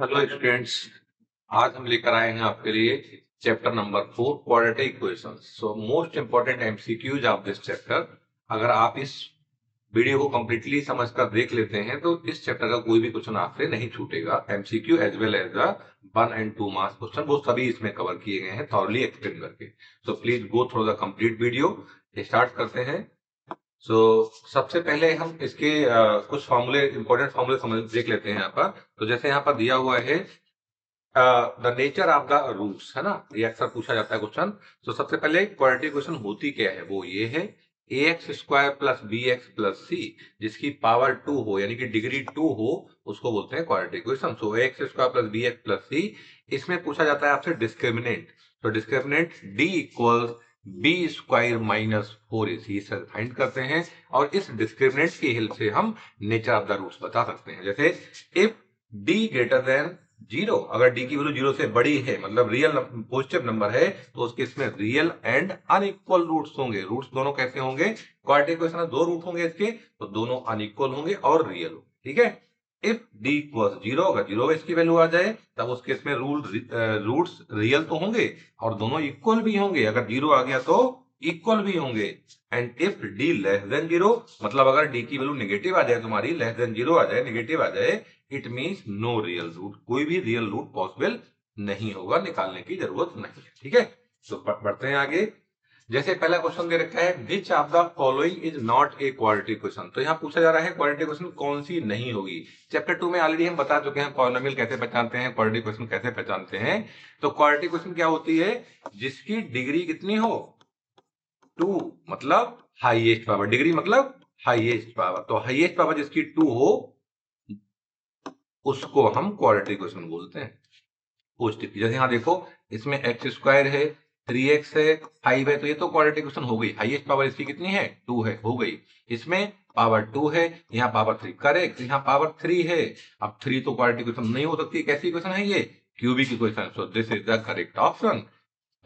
Hello students. आज हम लेकर आए हैं आपके लिए chapter number 4 quadratic equations. So most important MCQs of this chapter. अगर आप इस वीडियो को कंप्लीटली समझकर देख लेते हैं तो इस चैप्टर का कोई भी क्वेश्चन आपसे नहीं छूटेगा। MCQ as well as the 1 and 2 marks question वो सभी इसमें कवर किए गए हैं थॉरली एक्सप्लेन करके। So please go through the complete video. Start करते हैं। सो सबसे पहले हम इसके कुछ फॉर्मूले इंपॉर्टेंट फॉर्मूले समझ देख लेते हैं यहाँ पर। तो जैसे यहाँ पर दिया हुआ है the nature of the roots, है ना, ये अक्सर पूछा जाता है क्वेश्चन। तो सबसे पहले क्वाड्रेटिक इक्वेशन होती क्या है, वो ये है A X square plus B X plus C जिसकी पावर 2 हो यानी कि डिग्री 2 हो उसको बोलते हैं quadratic equation. So A X square plus B X plus C, इसमें पूछा जाता है आपसे डिस्क्रिमिनेंट। तो discriminant D equals B square minus 4ac इसे फाइंड करते हैं और इस डिस्क्रिमिनेंट की हेल्प से हम नेचर ऑफ द रूट्स बता सकते हैं। जैसे if D greater than zero, अगर डी की वैल्यू जीरो से बड़ी है मतलब रियल पॉजिटिव नंबर है तो उसके इसमें रियल एंड अनइक्वल रूट्स होंगे। रूट्स दोनों कैसे होंगे, क्वाड्रेटिक इक्वेशन में दो रूट होंगे इसके, तो दोनों अनइक्वल होंगे और रियल होंगे। ठीक है। इफ डी इक्वल्स जीरो, अगर जीरो इसकी वैल्यू आ जाए तब उसके इसमें रूट्स रियल तो होंगे और दोनों इक्वल भी होंगे। अगर जीरो आ गया तो इक्वल भी होंगे। And if D less than zero, मतलब अगर डी की वैल्यू नेगेटिव आ जाए, तुम्हारी लेस देन जीरो आ जाए, नेगेटिव आ जाए, it means no real root, कोई भी रियल रूट पॉसिबल नहीं होगा, निकालने की जरूरत नहीं है। ठीक है। तो बढ़ते हैं आगे। जैसे पहला क्वेश्चन दे रखा है which of the following is not a quadratic question. तो यहाँ पूछा जा रहा है क्वाड्रेटिक क्वेश्चन कौन सी नहीं होगी। चैप्टर 2 में ऑलरेडी हम बता चुके हैं पॉलिनोमियल कैसे पहचानते हैं, क्वाड्रेटिक क्वेश्चन कैसे पहचानते हैं। तो क्वाड्रेटिक क्वेश्चन क्या होती है, जिसकी डिग्री कितनी हो 2, मतलब हाईएस्ट पावर, डिग्री मतलब हाईएस्ट पावर, तो हाईएस्ट पावर जिसकी 2 हो उसको हम क्वाड्रेटिक क्वेश्चन बोलते हैं। पॉजिटिव, जैसे यहाँ देखो इसमें एक्स स्क्वायर है, 3x है, 5 है, तो ये तो क्वाड्रेटिक क्वेश्चन हो गई। हाईएस्ट पावर इसकी कितनी है 2 है, हो गई। इसमें पावर 2 है, यहाँ पावर 3, करेक्ट, यहाँ पावर 3 है। अब 3 तो क्वाड्रेटिक क्वेश्चन नहीं हो सकती, कैसी क्वेश्चन है ये, cubic equation. So this is the correct option,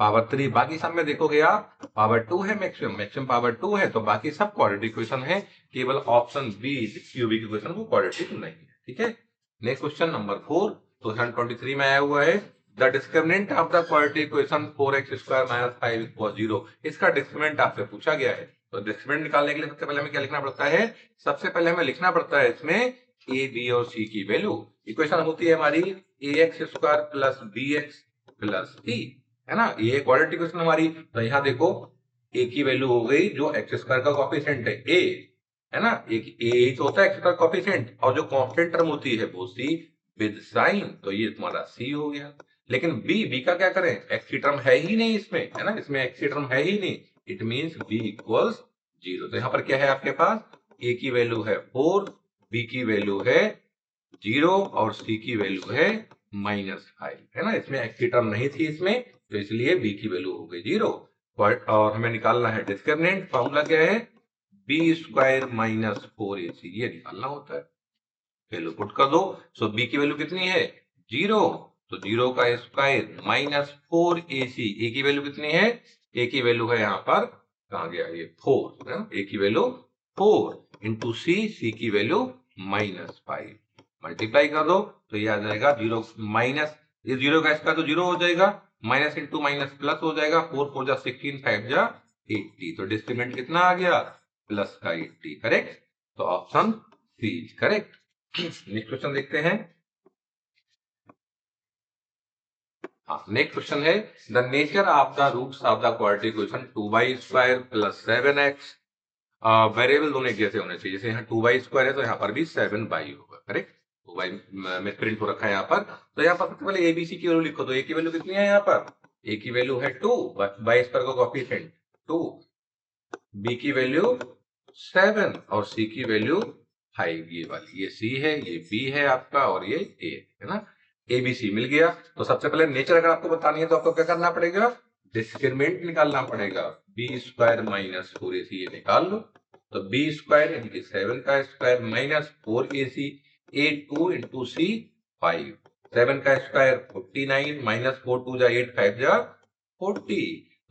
power 3। बाकी सब में देखोगे आप पावर 2 है, मैक्सिमम मैक्सिमम पावर 2 है, तो बाकी सब क्वाड्रेटिक इक्वेशन है। केवल ऑप्शन बी क्यूबिक इक्वेशन वो क्वाड्रेटिक नहीं है। ठीक है। नेक्स्ट क्वेश्चन नंबर 4, तो 23 में आया हुआ है the discriminant of the quadratic equation 4x square minus 5 equals 0। इसका डिस्क्रिमिनेंट आपसे पूछा गया है। तो डिस्क्रिमिनेंट निकालने के लिए सबसे पहले हमें क्या लिखना पड़ता है, सबसे पहले हमें लिखना पड़ता है इसमें a b और c की वैल्यू। इक्वेशन होती है हमारी ax square plus bx plus c, है ना, ये क्वाड्रेटिक इक्वेशन हमारी। तो यहाँ देखो a की वैल्यू हो गई जो एक्स स्क्वायर का कोएफिशिएंट है a, है ना, एक ए तो होता है एक्स स्क्वायर कोएफिशिएंट, और जो कांस्टेंट टर्म होती है वो सी विद साइन, तो ये तुम्हारा सी हो गया। लेकिन बी का क्या करें, एक्स की टर्म है ही नहीं इसमें, है ना, इसमें एक्स की टर्म है ही नहीं, इट मींस बी इक्वल्स 0। तो यहाँ पर क्या है आपके पास, ए की वैल्यू है 4, बी की वैल्यू है 0 और सी की वैल्यू है -5, है ना, इसमें एक्स की टर्म नहीं थी इसमें, तो इसलिए बी की वैल्यू हो गई 0। और हमें निकालना है डिस्क्रिमिनेंट, फॉर्मूला क्या है, बी स्क्वायर माइनस 4ac, ये निकालना होता है। वैल्यू पुट कर दो। सो बी की वैल्यू कितनी है 0, तो 0 का स्क्वायर माइनस 4ac, ए की वैल्यू कितनी है, ए की वैल्यू है यहाँ पर, कहा गया ये 4, है ना, ए की वैल्यू 4 इंटू सी की वैल्यू -5, मल्टीप्लाई कर दो तो ये आ जाएगा 0 माइनस, ये 0 का स्क्वायर तो 0 हो जाएगा, माइनस इंटू माइनस प्लस हो जाएगा, 4 4 जा 16, 5 जा 80, तो डिस्क्रिमिनेंट कितना आ गया प्लस का 80, करेक्ट। तो option C is correct. Next question देखते हैं। हाँ, नेक्स्ट क्वेश्चन है the nature of the roots of the quadratic equation 2y square plus 7x। Variable दोनों एक जैसे होने चाहिए, जैसे यहाँ 2y स्क्वायर है तो यहाँ पर भी 7y होगा, करेक्ट। 2y में प्रिंट हो रखा है यहाँ पर। तो यहाँ पर सबसे पहले एबीसी की वैल्यू लिखो, तो ए की वैल्यू कितनी है यहाँ पर, ए की वैल्यू है 2, y स्क्वायर का कोएफिशिएंट 2, बी की वैल्यू 7 और सी की वैल्यू 5, ये वाली, ये सी है, ये बी है आपका और ये ए है ना, ए बी सी मिल गया। तो सबसे पहले नेचर अगर आपको बतानी है तो आपको क्या करना पड़ेगा, डिस्क्रिमिनेंट निकालना पड़ेगा, बी स्क्वायर माइनस 4ac, ये निकाल लो। तो बी स्क्वायर यानी 7 का स्क्वायर माइनस 4ac, ए 2 इंटू सी 5, 7 का स्क्वायर 49 माइनस 4 2 जा 8 5 जा 40,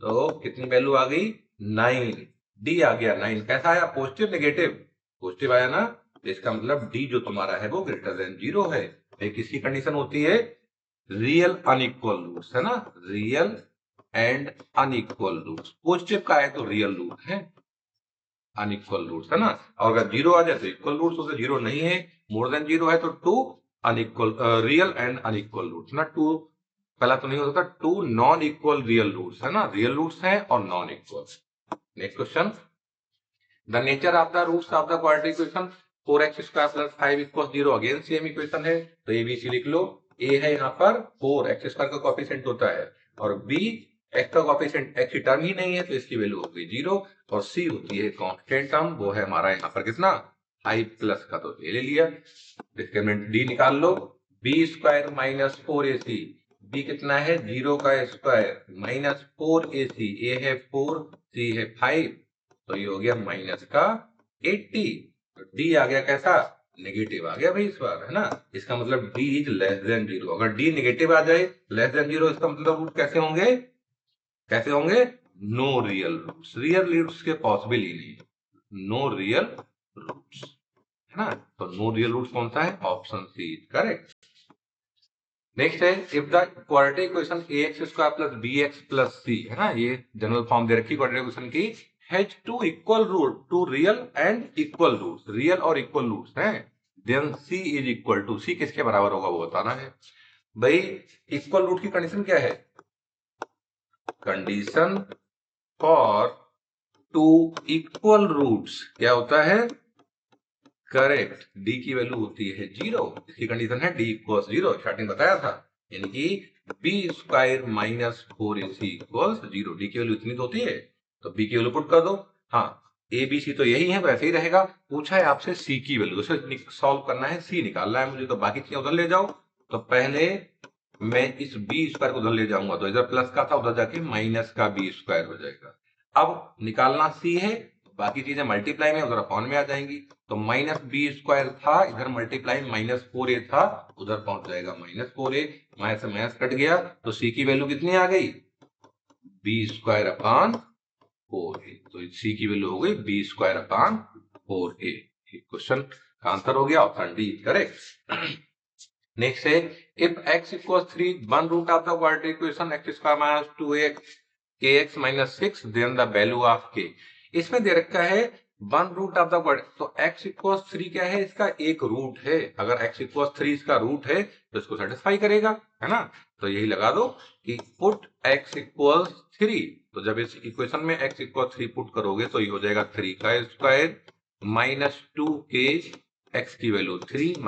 तो कितनी वैल्यू आ गई 9, डी आ गया 9। कैसा आया, पॉजिटिव नेगेटिव, पॉजिटिव आया ना, तो इसका मतलब डी जो तुम्हारा है वो ग्रेटर देन 0 है। एक इसकी कंडीशन होती है रियल अनइक्वल रूट्स, है ना, real and unequal roots. Positive का है तो रियल रूट है, अनइक्वल रूट्स, है ना। और अगर जीरो आ जाए तो इक्वल रूट्स होते, जीरो नहीं है, मोर देन जीरो है तो two unequal real and unequal roots ना। टू पहला तो नहीं हो सकता, two non equal real roots, है ना, रियल रूट्स है और non equal. Next question, the nature of the roots of the quadratic equation 4x² + 5 = 0। Again same equation है तो एबीसी लिख लो। ए है यहाँ पर 4, x² का कोएफिशिएंट होता है, और बी x का कोएफिशिएंट, x की टर्म ही नहीं है तो इसकी वैल्यू होगी 0, और सी होती है कांस्टेंट टर्म, वो है हमारा यहाँ पर कितना 5+ का, तो ले लिया। डिस्क्रिमिनेंट डी निकाल लो, b² - 4ac, b कितना है 0 का स्क्वायर माइनस 4ac, a है 4, c है 5, तो ये हो गया माइनस का 80। तो डी आ गया कैसा, नेगेटिव आ गया भाई इस बार, है ना। इसका मतलब डी इज लेस देन 0। अगर डी नेगेटिव आ जाए, लेस देन 0, इसका मतलब रूट कैसे होंगे, कैसे होंगे, no real roots, real roots के पॉसिबल ही नहीं, नो रियल रूट्स, है ना। तो नो रियल रूट्स कौन सा है, option C is correct. Next है, if the quadratic equation ax² + bx + c, है ना, ये जनरल फॉर्म दे रखी क्वाड्रेटिक इक्वेशन की, has two equal root, two real and equal roots, real और इक्वल रूट्स हैं, then c is equal to, c किसके बराबर होगा वो बताना है भाई। इक्वल रूट की कंडीशन क्या है, condition for two equal roots क्या होता है, करेक्ट, डी की वैल्यू होती है 0, इसकी कंडीशन है डी इक्वल्स 0, स्टार्टिंग बताया था, यानी कि b² - 4ac = 0, डी की वैल्यू इतनी तो होती है, तो b की वैल्यू पुट कर दो। हाँ, ए बी सी तो यही है, वैसे ही रहेगा। पूछा है आपसे c की वैल्यू, उसे सॉल्व करना है, c निकालना है मुझे, तो बाकी चीजें उधर ले जाओ। तो पहले मैं इस b² को उधर ले जाऊंगा, तो इधर प्लस का था, उधर जाके माइनस का b² हो जाएगा। अब निकालना c है, बाकी चीजें मल्टीप्लाई में उधर अपॉन में आ जाएंगी, तो -b² था, इधर मल्टीप्लाई -4a था, उधर पहुंच जाएगा -4a, माइनस से माइनस कट गया, तो c की वैल्यू कितनी आ गई, b² / 4a, तो c की वैल्यू हो गई b² / 4a। क्वेश्चन का आंसर हो गया ऑप्शन डी करेक्ट। नेक्स्ट है, if x = 3, one root of the quadratic equation x² - 2x kx - 6, then the value of k। इसमें दे रखा है one root of the quadratic, तो x = 3 क्या है, इसका एक रूट है, अगर x = 3 इसका रूट है तो इसको सेटिस्फाई करेगा, है ना। तो यही लगा दो कि पुट x = 3, तो जब इस इक्वेशन में x = 3 पुट करोगे तो ये हो जाएगा 3 का स्क्वायर माइनस 2k, x की वैल्यू 3 -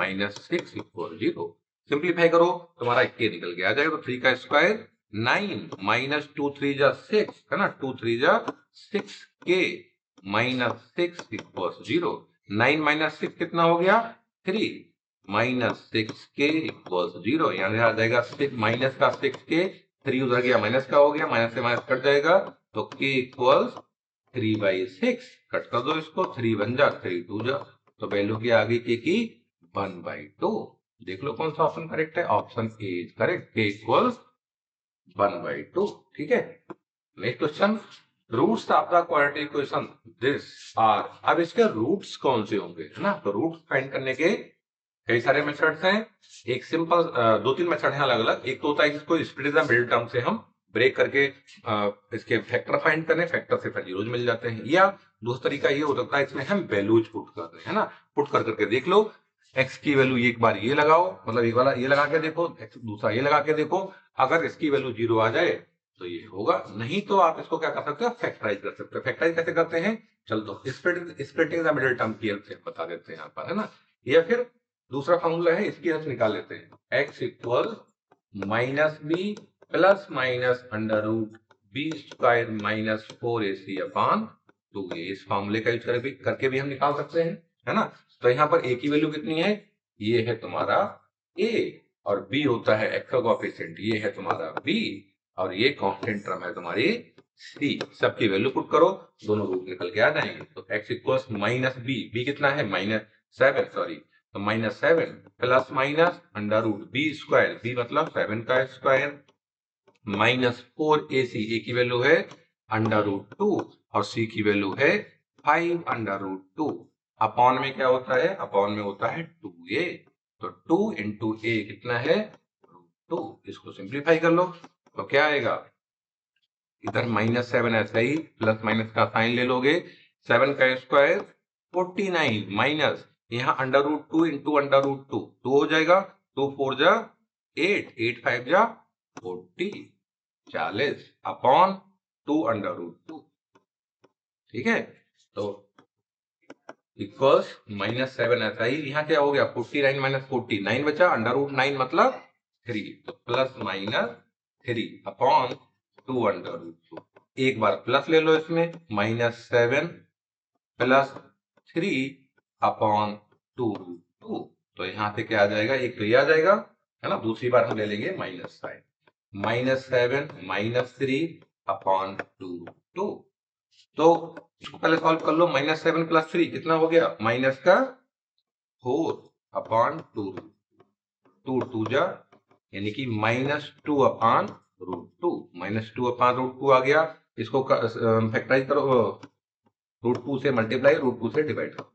6 = 0। सिंप्लीफाई करो, तुम्हारा k निकल के आ जाएगा, तो 3 का स्क्वायर 9 - 2 3 जा 6, है ना, 2 3 जा 6k -6 = 0। 9 - 6 कितना हो गया 3, -6k = 0, यहाँ आ जाएगा माइनस का 6k, 3 उधर गया माइनस का हो गया, माइनस से माइनस कट जाएगा, तो k = 3/6, कट कर दो इसको, 3 1 जा 3 2 जा, तो वैल्यू की आ गई k की 1/2। देख लो कौन सा ऑप्शन करेक्ट है, option A is correct, k = 1/2। ठीक है, next question, roots of the quadratic equation this are, अब इसके रूट्स कौन से होंगे, है ना। तो रूट्स फाइंड करने के कई सारे मेथड्स हैं, एक सिंपल 2-3 मेथड हैं अलग अलग। एक तो होता है जिसको स्प्लिट द मिडिल टर्म से हम ब्रेक करके इसके फैक्टर फाइंड करें, फैक्टर से फिर जीरोज मिल जाते हैं, या दूसरा तरीका ये हो सकता है इसमें हम वैल्यूज पुट कर रहे हैं, है ना। पुट कर करके देख लो, x की वैल्यू एक बार ये लगाओ, मतलब एक वाला ये लगा के देखो, दूसरा ये लगा के देखो, अगर इसकी वैल्यू 0 आ जाए तो ये होगा, नहीं तो आप इसको क्या कर सकते हो, फैक्टराइज कर सकते हो। फैक्टराइज कैसे करते हैं, चल तो स्प्लिटिंग द मिडिल टर्म की हेल्प से बता देते हैं यहाँ पर, है ना। या फिर दूसरा फॉर्मूला है, इसकी हेल्प निकाल लेते हैं, x = -b + -√b² - 4ac/2a, इस फॉर्मूले का यूज करके भी हम निकाल सकते हैं, है ना। तो यहाँ पर a की वैल्यू कितनी है, ये है तुम्हारा a, और b होता है x का कोएफिशिएंट, ये है तुम्हारा b, और ये कांस्टेंट टर्म है तुम्हारी c। सबकी वैल्यू पुट करो, दोनों रूट निकल के आ जाएंगे, तो x = -b, b कितना है -7, सॉरी, तो -7 + -√b², b मतलब 7 का स्क्वायर -4ac, a की वैल्यू है √2 और c की वैल्यू है 5 √2। अपॉन में क्या होता है, अपॉन में होता है 2a, तो 2 इंटू ए कितना है 2। इसको सिंप्लीफाई कर लो तो क्या आएगा, इधर -7 ऐसा ही प्लस माइनस का साइन ले लोगे, 7 का स्क्वायर 49 माइनस यहाँ √2 इंटू √2 2 हो जाएगा, 2 4 जा 8, 8 5 जा 40 40 अपॉन 2 √2। ठीक है, तो इक्वल्स -7 ऐसा ही यहाँ क्या हो गया 49 माइनस 40 9 बचा, √9 मतलब 3, तो प्लस माइनस 3 अपॉन 2 √2। एक बार प्लस ले लो इसमें, -7 प्लस 3 अपॉन 2 तो यहाँ से क्या आ जाएगा, एक तो ये आ जाएगा है ना, दूसरी बार हम ले लेंगे माइनस साइन, -7 -3 अपॉन 2 तो इसको पहले सॉल्व कर लो, -7 प्लस 3 कितना हो गया, माइनस का 4 अपॉन 2 2 2 जा यानी कि -2 अपॉन √2 -2 अपॉन √2 आ गया। इसको फैक्टराइज करो, √2 से मल्टीप्लाई √2 से डिवाइड करो,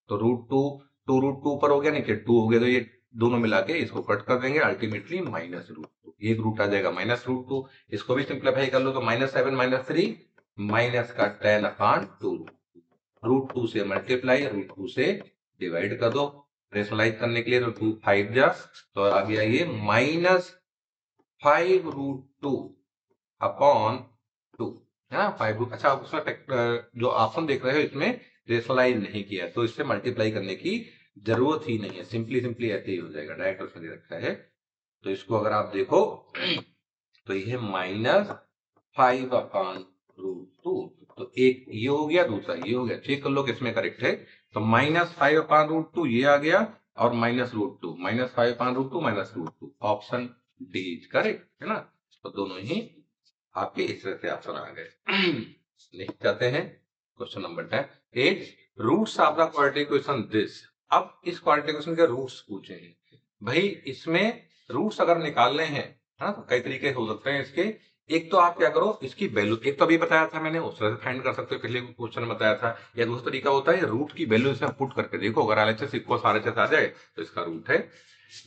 तो √2 2 √2 ऊपर हो गया, नीचे 2 हो गया, तो ये दोनों मिला के इसको कट कर देंगे, अल्टीमेटली -√2 एक रूट आ जाएगा -√2। इसको भी सिंप्लीफाई कर लो तो -7 -3 माइनस का 10 अपॉन 2 √2 से मल्टीप्लाई √2 से डिवाइड कर दो, रेशनलाइज करने के लिए तो 2 5 जा तो आ गया ये -5√2 अपॉन 2 है ना 5 अच्छा, उसमें जो ऑप्शन देख रहे हो इसमें रेशनलाइज नहीं किया तो इससे मल्टीप्लाई करने की जरूरत ही नहीं है, सिंपली ऐसे ही हो जाएगा, डायरेक्ट उसमें दे रखा है। तो इसको अगर आप देखो तो ये -5 अपॉन √2, तो एक ये हो गया, दूसरा ये हो गया, चेक कर लो किसमें करेक्ट है, तो -5 अपॉन √2 ये आ गया और -√2 -5 upon √2 -√2 option D is correct है ना। तो दोनों ही आपके इस तरह से ऑप्शन आ गए। नेक्स्ट जाते हैं question number 10 roots of the quadratic equation this. अब इस क्वाड्रेटिक इक्वेशन के रूट्स पूछे हैं भाई, इसमें रूट्स अगर निकालने हैं है ना, तो कई तरीके हो सकते हैं इसके। एक तो आप क्या करो, इसकी वैल्यू, एक तो अभी बताया था मैंने, उस तरह से फाइंड कर सकते हो, पिछले क्वेश्चन में बताया था। या दूसरा तरीका होता है रूट की वैल्यू इसमें पुट करके देखो, अगर RHS इक्वल RHS आ जाए तो इसका रूट है।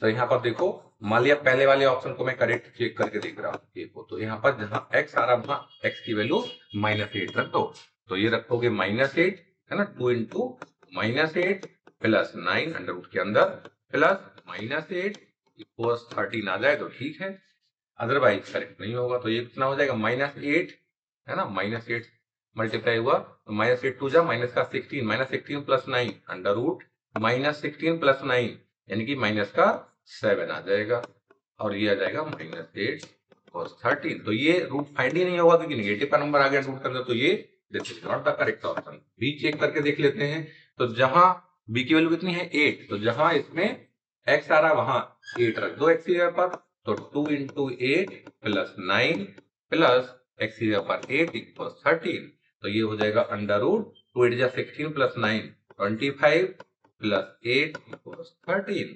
तो यहाँ पर देखो, मान लिया पहले वाले ऑप्शन को मैं करेक्ट चेक करके देख रहा हूँ, देखो तो यहाँ पर जहां x आ रहा है वहां x की वैल्यू -8 रख दो, तो ये रखोगे -8 है ना, 2 इंटू -8 प्लस 9 अंडर रूट के अंदर प्लस -8 इक्वल्स 13 आ जाए तो ठीक है, अदरवाइज करेक्ट नहीं होगा। तो ये कितना हो जाएगा -8 है ना, -8 मल्टीप्लाई हुआ तो -8 2 जा माइनस का 16 -16 प्लस 9 अंडर रूट -16 प्लस 9 यानी कि माइनस का 7 आ जाएगा और ये आ जाएगा -8 cos 13। तो ये रूट फाइंड ही नहीं होगा क्योंकि नेगेटिव का नंबर आ गया रूट के अंदर, तो ये this is not the correct option. B check करके देख लेते हैं, तो जहां बी की वैल्यू कितनी है 8, तो जहां इसमें x आ रहा है वहां 8 रख दो x की जगह पर, तो 2 इंटू 8 प्लस 9 प्लस x की जगह पर 8 इक्वल 13, तो ये हो जाएगा अंडर रूट 2 8 जा 16 प्लस 9 25 प्लस 8 इक्वल 13,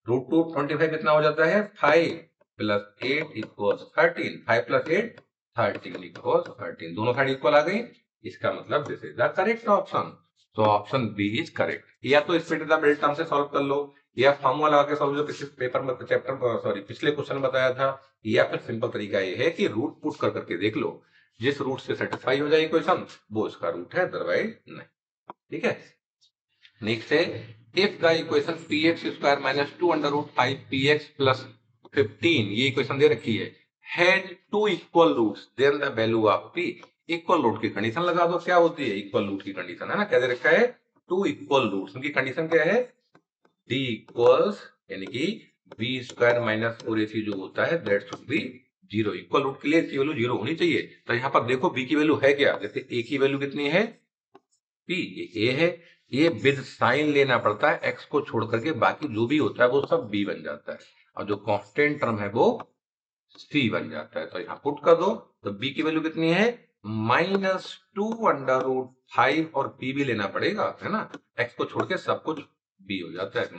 √2 25 कितना हो जाता है 5 प्लस 8 इक्वल 13, 5 प्लस 8 13 इक्वल 13, दोनों साइड इक्वल आ गई, इसका मतलब this is the correct option. तो ऑप्शन बी इज करेक्ट। या तो स्प्लिट द मिडिल टर्म से सॉल्व कर लो, या फॉर्मूला लगा के सॉल्व, जो पिछले पेपर में चैप्टर सॉरी पिछले क्वेश्चन में बताया था, या फिर सिंपल तरीका ये है कि रूट पुट कर करके देख लो, जिस रूट से सेटिस्फाई हो जाए इक्वेशन वो इसका रूट है, अदरवाइज नहीं। ठीक है, नेक्स्ट है if the equation px² minus 2 under root 5 px plus 15, ये इक्वेशन दे रखी है two equal roots then the value of p। Equal root की कंडीशन लगा दो, क्या होती है इक्वल रूट की कंडीशन, है ना, क्या दे रखा है टू इक्वल रूट्स, उनकी कंडीशन क्या है d इक्वल्स यानी कि b² माइनस 4ac जो होता है that should be 0। Equal root के लिए इसकी वैल्यू 0 होनी चाहिए। तो यहाँ पर देखो b की वैल्यू है क्या, जैसे a की वैल्यू कितनी है p, ये a है, ये विद साइन लेना पड़ता है x को छोड़ करके, बाकी जो भी होता है वो सब b बन जाता है, और जो कांस्टेंट टर्म है वो c बन जाता है। तो यहाँ पुट कर दो, तो b की वैल्यू कितनी है -2 अंडर रूट 5 और p भी लेना पड़ेगा है ना, x को छोड़ के सब कुछ b हो जाता है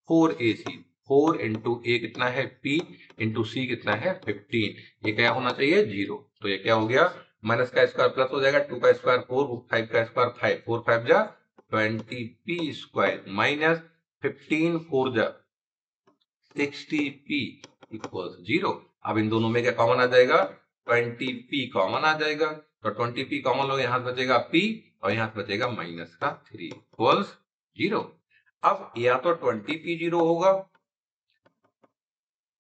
-4ac, 4 इंटू a कितना है p इंटू c कितना है 15, ये क्या होना चाहिए 0। तो ये क्या हो गया, माइनस का स्क्वायर प्लस हो जाएगा, 2 का स्क्वायर 4, 5 का स्क्वायर 5, 4 5 जा 20p² माइनस 15 4 जा 60p इक्वल्स 0। अब इन दोनों में क्या कॉमन आ जाएगा, 20p कॉमन आ जाएगा, तो 20p कॉमन हो, यहाँ बचेगा p और यहाँ बचेगा माइनस का 3 इक्वल्स 0। अब या तो 20p 0 होगा,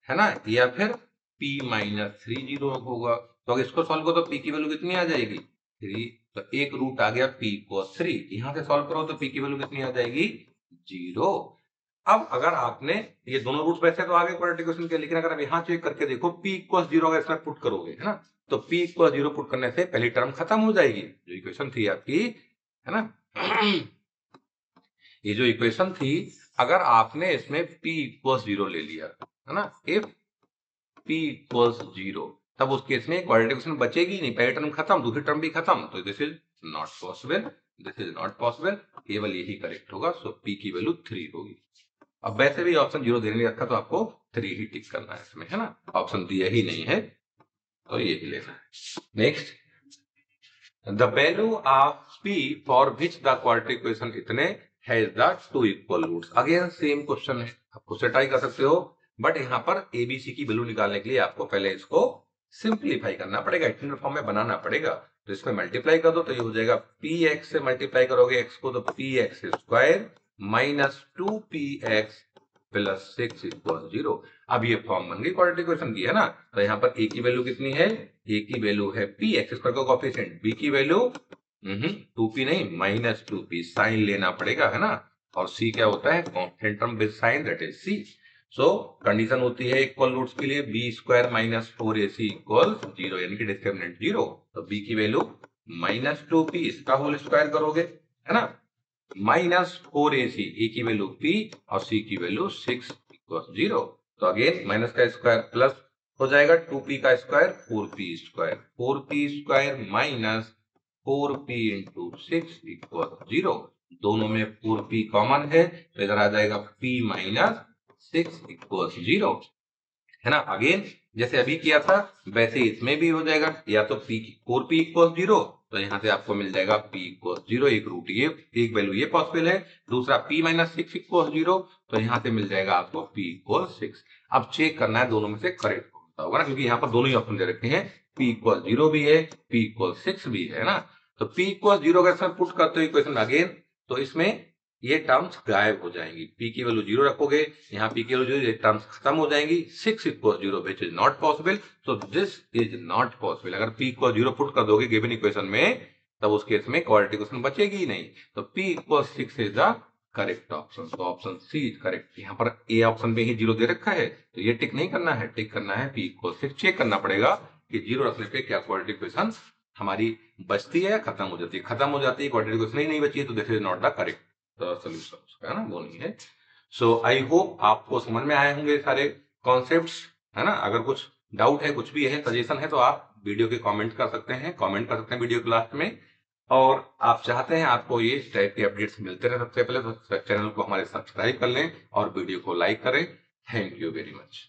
है ना, या फिर p माइनस 3 0 होगा। तो अगर इसको सॉल्व करो तो p की वैल्यू कितनी आ जाएगी, 3। तो एक रूट आ गया p को 3, यहां से सॉल्व करो तो p की वैल्यू कितनी आ जाएगी, 0। अब अगर आपने ये दोनों रूट्स वैसे तो आगे क्वाड्रेटिक इक्वेशन के, लेकिन अगर आप यहाँ चेक करके देखो p इक्वल 0 अगर इसमें पुट करोगे, है ना, तो p इक्वल 0 पुट करने से पहली टर्म खत्म हो जाएगी, जो इक्वेशन थी आपकी, है ना। ये जो इक्वेशन थी, अगर आपने इसमें p इक्वल 0 ले लिया, है ना, इफ p इक्वल्स 0, तब उस केस में क्वाड्रेटिक इक्वेशन बचेगी नहीं, पहली टर्म खत्म, दूसरी टर्म भी खत्म, तो this is not possible, this is not possible, केवल यही करेक्ट होगा। सो p की वैल्यू 3 होगी। अब वैसे भी ऑप्शन 0 देने नहीं रखा, तो आपको 3 ही टिक करना है इसमें, है ना, ऑप्शन दिया ही नहीं है तो ये ही लेना है। Next, the value of p for which the quadratic equation इतने has the 2 equal roots. Again same question है, आप खुद से ट्राई कर सकते हो, बट यहाँ पर एबीसी की वैल्यू निकालने के लिए आपको पहले इसको सिंप्लीफाई करना पड़ेगा, इक्वेशन फॉर्म में बनाना पड़ेगा। तो इसमें मल्टीप्लाई कर दो तो ये हो जाएगा px से मल्टीप्लाई करोगे x को तो px square minus 2px plus 6 equal 0। अब ये फॉर्म बन गई क्वाड्रेटिक इक्वेशन की, है ना। तो यहाँ पर a की वैल्यू कितनी है, a की वैल्यू है p, एक्स स्क्वायर का कोएफिशिएंट, b की वैल्यू 2p नहीं माइनस 2p, साइन लेना पड़ेगा, है ना। और c क्या होता है, constant term with sign, that is c। So condition होती है इक्वल रूट्स के लिए b square minus 4ac equal 0, यानी कि डिस्क्रिमिनेंट 0। तो b की वैल्यू माइनस 2p, इसका होल स्क्वायर करोगे, है ना, माइनस 4ac, a की वैल्यू p और c की वैल्यू 6 इक्वल 0। तो अगेन माइनस का स्क्वायर प्लस हो जाएगा, 2p का square 4p square, 4p square minus 4p into 6 equal 0। दोनों में 4p कॉमन है, तो इधर आ जाएगा p माइनस 6 इक्वल 0, है ना। अगेन जैसे अभी किया था वैसे इसमें भी हो जाएगा, या तो p 4p इक्वल 0, तो यहाँ से आपको मिल जाएगा p इक्वल 0, एक रूट ये, एक वैल्यू ये पॉसिबल है, दूसरा p माइनस 6 इक्वल 0, तो यहाँ से मिल जाएगा आपको p इक्वल 6। अब चेक करना है दोनों में से करेक्ट होता होगा ना, क्योंकि यहाँ पर दोनों ही ऑप्शन दे रखे हैं, p इक्वल 0 भी है, p इक्वल 6 भी है ना। तो p इक्वल 0 अगर इसमें पुट करते हो इक्वेशन अगेन, तो इसमें ये टर्म्स गायब हो जाएंगी, p की वैल्यू 0 रखोगे, यहाँ p की वैल्यू 0, ये टर्म्स खत्म हो जाएंगी, 6 equal 0 which is not possible, so this is not possible. अगर p इक्वल 0 पुट कर दोगे गिवन इक्वेशन में, तब उस केस में क्वाड्रेटिक इक्वेशन बचेगी ही नहीं। तो p equal 6 is the correct option, तो ऑप्शन सी इज करेक्ट। यहाँ पर ए ऑप्शन में ही 0 दे रखा है, तो ये टिक नहीं करना है, टिक करना है p इक्वल 6। चेक करना पड़ेगा कि 0 रखने पे क्या क्वाड्रेटिक इक्वेशन हमारी बचती है या खत्म हो जाती है। खत्म हो जाती है, क्वाड्रेटिक इक्वेशन ही नहीं बची है, तो this is not the correct solution, है ना, वो नहीं है। सो आई होप आपको समझ में आए होंगे सारे कॉन्सेप्ट्स, है ना। अगर कुछ डाउट है, कुछ भी है, सजेशन है, तो आप वीडियो के कमेंट कर सकते हैं, कमेंट कर सकते हैं वीडियो के लास्ट में। और आप चाहते हैं आपको ये टाइप के अपडेट्स मिलते रहे सबसे पहले, तो चैनल को हमारे सब्सक्राइब कर लें और वीडियो को लाइक करें। Thank you very much.